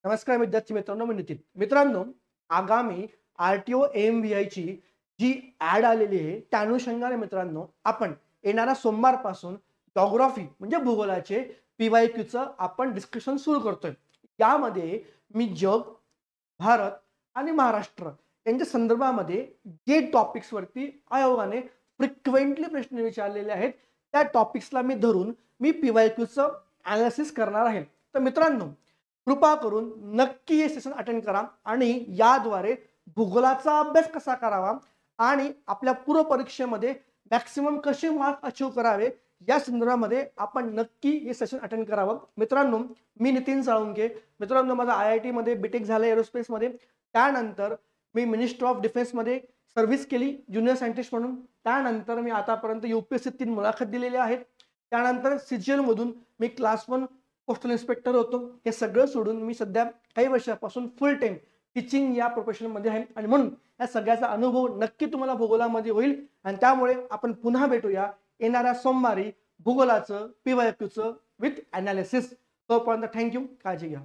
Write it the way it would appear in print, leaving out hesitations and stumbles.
नमस्कार विद्यार्थी मित्रांनो, मी नितीन. मित्रांनो, आगामी आरटीओ एमव्हीआय ची जी ऍड आलेली आहे त्या अनुषंगाने मित्रांनो आपण येणाऱ्या सोमवारपासून जॉग्राफी म्हणजे भूगोलाचे पीवायक्यूचं आपण डिस्कशन सुरू करतोय. यामध्ये मी जग, भारत आणि महाराष्ट्र यांच्या संदर्भामध्ये जे टॉपिक्स वरती आयोगाने फ्रिक्वेंटली प्रश्न विचारलेले आहेत त्या टॉपिक्सला मी धरून मी पीवायक्यूचं अनालिसिस करणार आहे. तर मित्रांनो, कृपा करून नक्की हे सेशन अटेंड करा आणि याद्वारे भूगोलाचा अभ्यास कसा करावा आणि आपल्या पूर्व परीक्षेमध्ये मॅक्सिमम कसे मार्क अचीव करावे या संदर्भामध्ये आपण नक्की हे सेशन अटेंड करावं. मित्रांनो, मी नितीन साळुंखे. मित्रांनो, माझा IIT मध्ये बीटेक झालं एरोस्पेस मध्ये. त्यानंतर मी मिनिस्टर ऑफ डिफेन्स मध्ये सर्व्हिस केली ज्युनियर सायंटिस्ट म्हणून. त्यानंतर मी आतापर्यंत UPSC 3 मुलाखत दिलेल्या आहेत. त्यानंतर CGL मधून मी क्लास 1 पोस्टल इन्स्पेक्टर होतो. हे सगळं सोडून मी सध्या काही वर्षापासून फुल टाइम टीचिंग या प्रोफेशन मध्ये आहे आणि म्हणून या सगळ्याचा अनुभव नक्की तुम्हाला भूगोलामध्ये होईल आणि त्यामुळे आपण पुन्हा भेटूया येणाऱ्या सोमवारी भूगोलाचं पीवायक्यूचं विथ अनालिसिस. तोपर्यंत थँक्यू. काळजी घ्या.